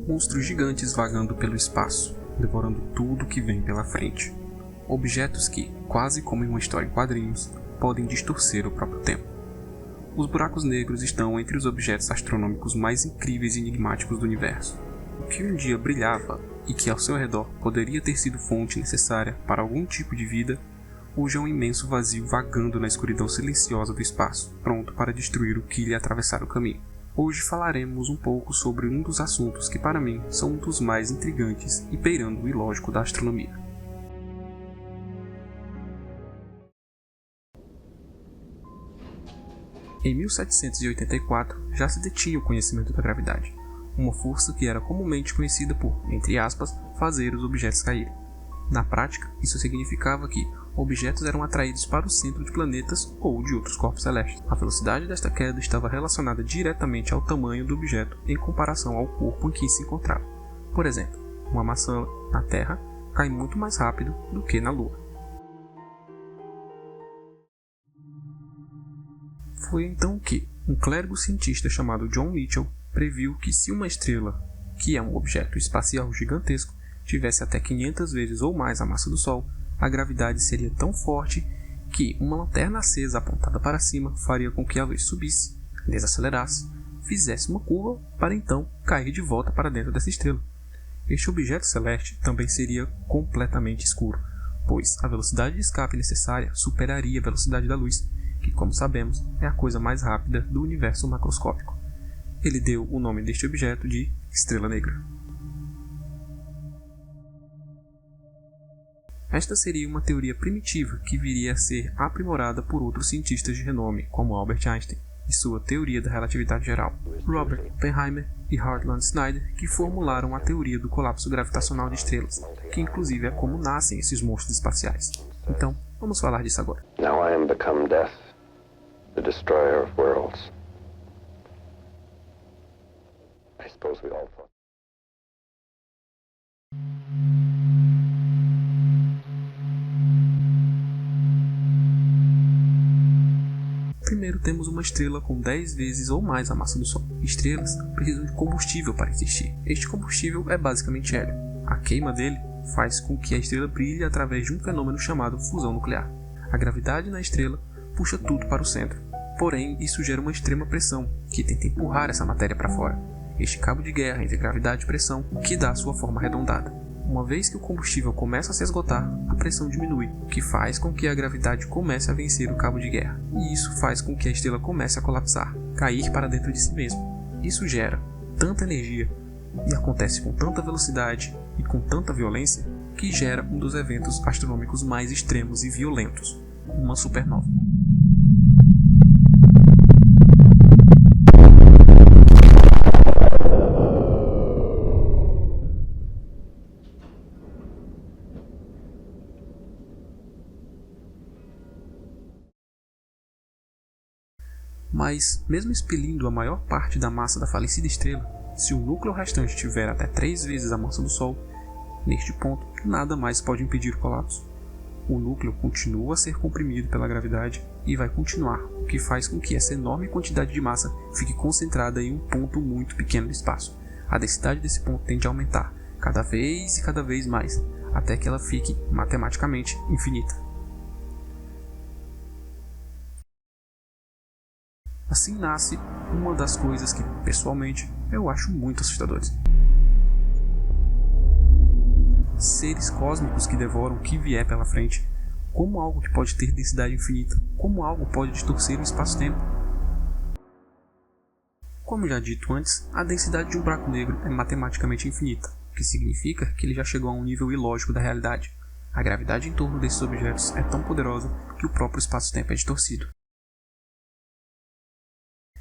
monstros gigantes vagando pelo espaço, devorando tudo que vem pela frente. Objetos que, quase como em uma história em quadrinhos, podem distorcer o próprio tempo. Os buracos negros estão entre os objetos astronômicos mais incríveis e enigmáticos do universo. O que um dia brilhava e que ao seu redor poderia ter sido fonte necessária para algum tipo de vida, hoje é um imenso vazio vagando na escuridão silenciosa do espaço, pronto para destruir o que lhe atravessar o caminho. Hoje falaremos um pouco sobre um dos assuntos que para mim são um dos mais intrigantes e beirando o ilógico da astronomia. Em 1784 já se detinha o conhecimento da gravidade, uma força que era comumente conhecida por, entre aspas, fazer os objetos caírem. Na prática, isso significava que objetos eram atraídos para o centro de planetas ou de outros corpos celestes. A velocidade desta queda estava relacionada diretamente ao tamanho do objeto em comparação ao corpo em que se encontrava. Por exemplo, uma maçã na Terra cai muito mais rápido do que na Lua. Foi então que um clérigo cientista chamado John Michell previu que se uma estrela, que é um objeto espacial gigantesco, tivesse até 500 vezes ou mais a massa do Sol, a gravidade seria tão forte que uma lanterna acesa apontada para cima faria com que a luz subisse, desacelerasse, fizesse uma curva para então cair de volta para dentro dessa estrela. Este objeto celeste também seria completamente escuro, pois a velocidade de escape necessária superaria a velocidade da luz, que, como sabemos, é a coisa mais rápida do universo macroscópico. Ele deu o nome deste objeto de Estrela Negra. Esta seria uma teoria primitiva que viria a ser aprimorada por outros cientistas de renome, como Albert Einstein e sua teoria da relatividade geral, Robert Oppenheimer e Hartland Schneider, que formularam a teoria do colapso gravitacional de estrelas, que inclusive é como nascem esses monstros espaciais. Então, vamos falar disso agora. Now I am become death, the destroyer of worlds. I suppose we all thought. Primeiro temos uma estrela com 10 vezes ou mais a massa do Sol. Estrelas precisam de combustível para existir. Este combustível é basicamente hélio. A queima dele faz com que a estrela brilhe através de um fenômeno chamado fusão nuclear. A gravidade na estrela puxa tudo para o centro. Porém, isso gera uma extrema pressão, que tenta empurrar essa matéria para fora. Este cabo de guerra entre gravidade e pressão que dá sua forma arredondada. Uma vez que o combustível começa a se esgotar, a pressão diminui, o que faz com que a gravidade comece a vencer o cabo de guerra. E isso faz com que a estrela comece a colapsar, cair para dentro de si mesma. Isso gera tanta energia e acontece com tanta velocidade e com tanta violência que gera um dos eventos astronômicos mais extremos e violentos, uma supernova. Mas, mesmo expelindo a maior parte da massa da falecida estrela, se o núcleo restante tiver até 3 vezes a massa do Sol, neste ponto nada mais pode impedir o colapso. O núcleo continua a ser comprimido pela gravidade e vai continuar, o que faz com que essa enorme quantidade de massa fique concentrada em um ponto muito pequeno do espaço. A densidade desse ponto tende a aumentar, cada vez mais, até que ela fique, matematicamente, infinita. Assim nasce uma das coisas que, pessoalmente, eu acho muito assustadoras. Seres cósmicos que devoram o que vier pela frente. Como algo que pode ter densidade infinita? Como algo pode distorcer o espaço-tempo? Como já dito antes, a densidade de um buraco negro é matematicamente infinita, o que significa que ele já chegou a um nível ilógico da realidade. A gravidade em torno desses objetos é tão poderosa que o próprio espaço-tempo é distorcido.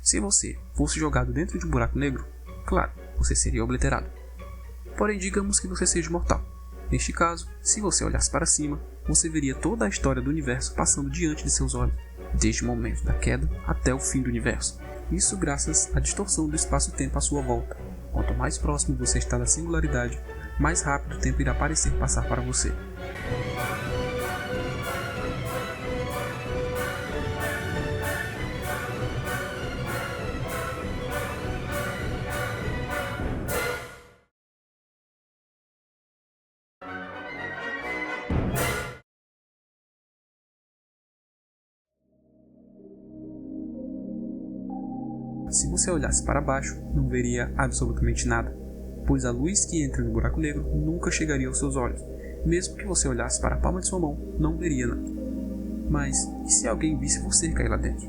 Se você fosse jogado dentro de um buraco negro, claro, você seria obliterado. Porém, digamos que você seja mortal. Neste caso, se você olhasse para cima, você veria toda a história do universo passando diante de seus olhos, desde o momento da queda até o fim do universo. Isso graças à distorção do espaço-tempo à sua volta. Quanto mais próximo você está da singularidade, mais rápido o tempo irá parecer passar para você. Se você olhasse para baixo, não veria absolutamente nada, pois a luz que entra no buraco negro nunca chegaria aos seus olhos. Mesmo que você olhasse para a palma de sua mão, não veria nada. Mas e se alguém visse você cair lá dentro?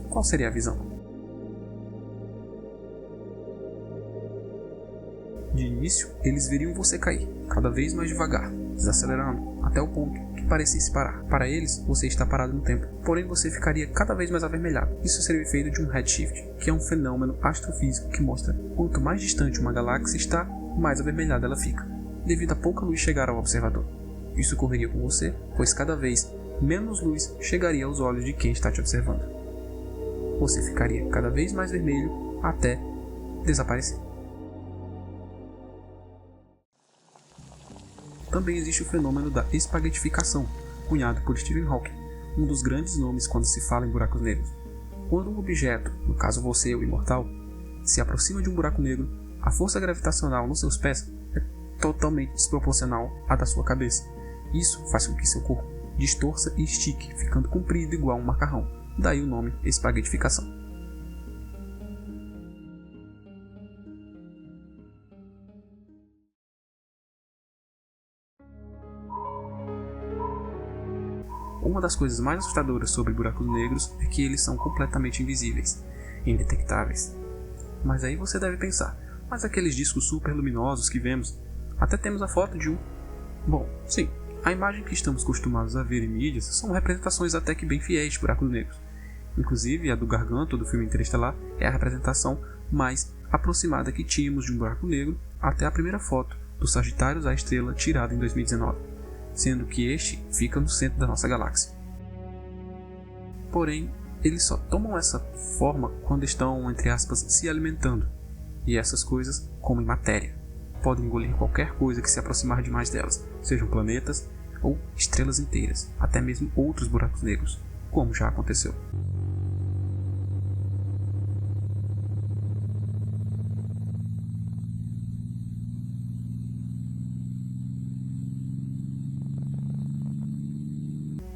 Qual seria a visão? De início, eles veriam você cair, cada vez mais devagar, desacelerando, até o ponto que parecesse parar. Para eles, você está parado no tempo, porém você ficaria cada vez mais avermelhado. Isso seria o efeito de um redshift, que é um fenômeno astrofísico que mostra quanto mais distante uma galáxia está, mais avermelhada ela fica, devido a pouca luz chegar ao observador. Isso ocorreria com você, pois cada vez menos luz chegaria aos olhos de quem está te observando. Você ficaria cada vez mais vermelho até desaparecer. Também existe o fenômeno da espaguetificação, cunhado por Stephen Hawking, um dos grandes nomes quando se fala em buracos negros. Quando um objeto, no caso você, o imortal, se aproxima de um buraco negro, a força gravitacional nos seus pés é totalmente desproporcional à da sua cabeça. Isso faz com que seu corpo distorça e estique, ficando comprido igual um macarrão. Daí o nome espaguetificação. Uma das coisas mais assustadoras sobre buracos negros é que eles são completamente invisíveis, indetectáveis. Mas aí você deve pensar, mas aqueles discos super luminosos que vemos, até temos a foto de um. Bom, sim, a imagem que estamos acostumados a ver em mídias são representações até que bem fiéis de buracos negros. Inclusive, a do Garganto do filme Interestelar é a representação mais aproximada que tínhamos de um buraco negro até a primeira foto do Sagitários A Estrela tirada em 2019, sendo que este fica no centro da nossa galáxia. Porém, eles só tomam essa forma quando estão, entre aspas, se alimentando, e essas coisas comem matéria. Podem engolir qualquer coisa que se aproximar demais delas, sejam planetas ou estrelas inteiras, até mesmo outros buracos negros, como já aconteceu.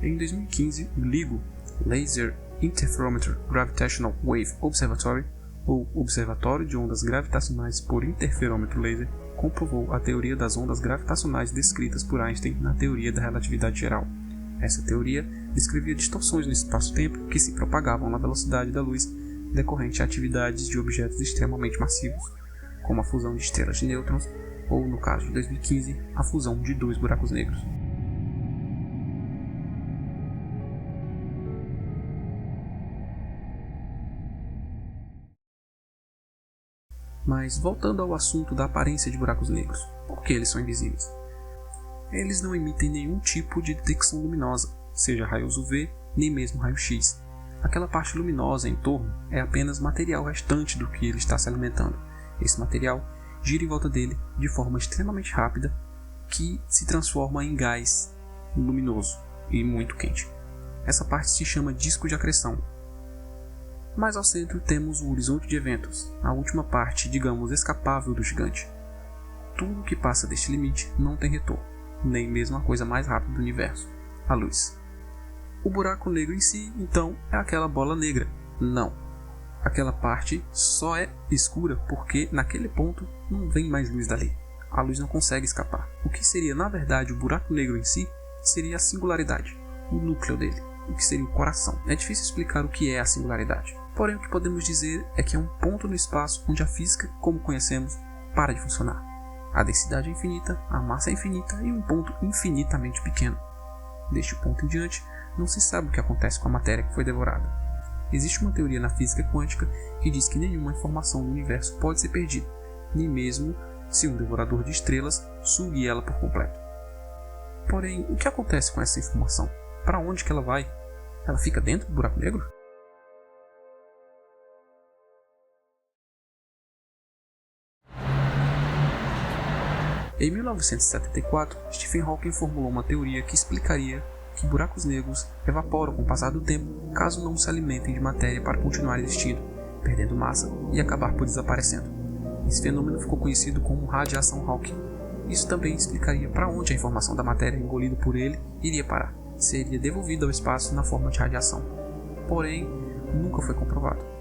Em 2015, o LIGO, Laser Interferometer Gravitational Wave Observatory, ou Observatório de Ondas Gravitacionais por Interferômetro Laser, comprovou a teoria das ondas gravitacionais descritas por Einstein na teoria da relatividade geral. Essa teoria descrevia distorções no espaço-tempo que se propagavam na velocidade da luz decorrente a atividades de objetos extremamente massivos, como a fusão de estrelas de nêutrons, ou, no caso de 2015, a fusão de dois buracos negros. Mas voltando ao assunto da aparência de buracos negros, por que eles são invisíveis? Eles não emitem nenhum tipo de detecção luminosa, seja raios UV, nem mesmo raio-x. Aquela parte luminosa em torno é apenas material restante do que ele está se alimentando. Esse material gira em volta dele de forma extremamente rápida, que se transforma em gás luminoso e muito quente. Essa parte se chama disco de acreção. Mais ao centro temos o horizonte de eventos, a última parte, digamos, escapável do gigante. Tudo que passa deste limite não tem retorno, nem mesmo a coisa mais rápida do universo, a luz. O buraco negro em si, então, é aquela bola negra. Não. Aquela parte só é escura porque, naquele ponto, não vem mais luz dali. A luz não consegue escapar. O que seria, na verdade, o buraco negro em si, seria a singularidade, o núcleo dele, o que seria o coração. É difícil explicar o que é a singularidade. Porém, o que podemos dizer é que é um ponto no espaço onde a física, como conhecemos, para de funcionar. A densidade é infinita, a massa é infinita e um ponto infinitamente pequeno. Deste ponto em diante, não se sabe o que acontece com a matéria que foi devorada. Existe uma teoria na física quântica que diz que nenhuma informação do universo pode ser perdida, nem mesmo se um devorador de estrelas sugue ela por completo. Porém, o que acontece com essa informação? Para onde que ela vai? Ela fica dentro do buraco negro? Em 1974, Stephen Hawking formulou uma teoria que explicaria que buracos negros evaporam com o passar do tempo caso não se alimentem de matéria para continuar existindo, perdendo massa e acabar por desaparecendo. Esse fenômeno ficou conhecido como radiação Hawking. Isso também explicaria para onde a informação da matéria engolida por ele iria parar. Seria devolvida ao espaço na forma de radiação. Porém, nunca foi comprovado.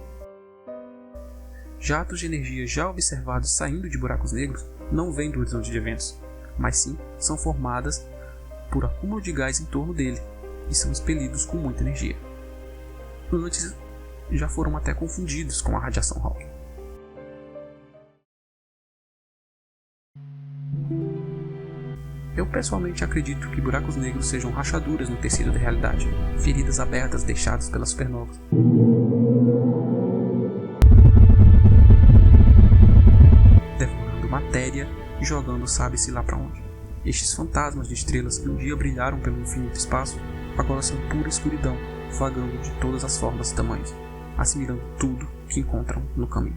Jatos de energia já observados saindo de buracos negros não vêm do horizonte de eventos, mas sim são formadas por acúmulo de gás em torno dele e são expelidos com muita energia. Antes, já foram até confundidos com a radiação Hawking. Eu pessoalmente acredito que buracos negros sejam rachaduras no tecido da realidade, feridas abertas deixadas pelas supernovas. Devorando matéria e jogando sabe-se lá para onde. Estes fantasmas de estrelas que um dia brilharam pelo infinito espaço, agora são pura escuridão, vagando de todas as formas e tamanhos, assimilando tudo que encontram no caminho.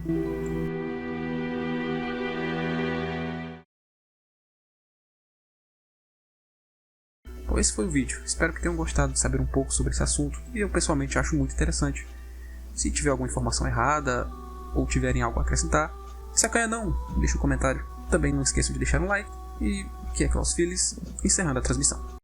Bom, esse foi o vídeo. Espero que tenham gostado de saber um pouco sobre esse assunto, e eu pessoalmente acho muito interessante. Se tiver alguma informação errada, ou tiverem algo a acrescentar, se acanha não, deixa um comentário. Também não esqueçam de deixar um like, e que é Klaus Phillips, encerrando a transmissão.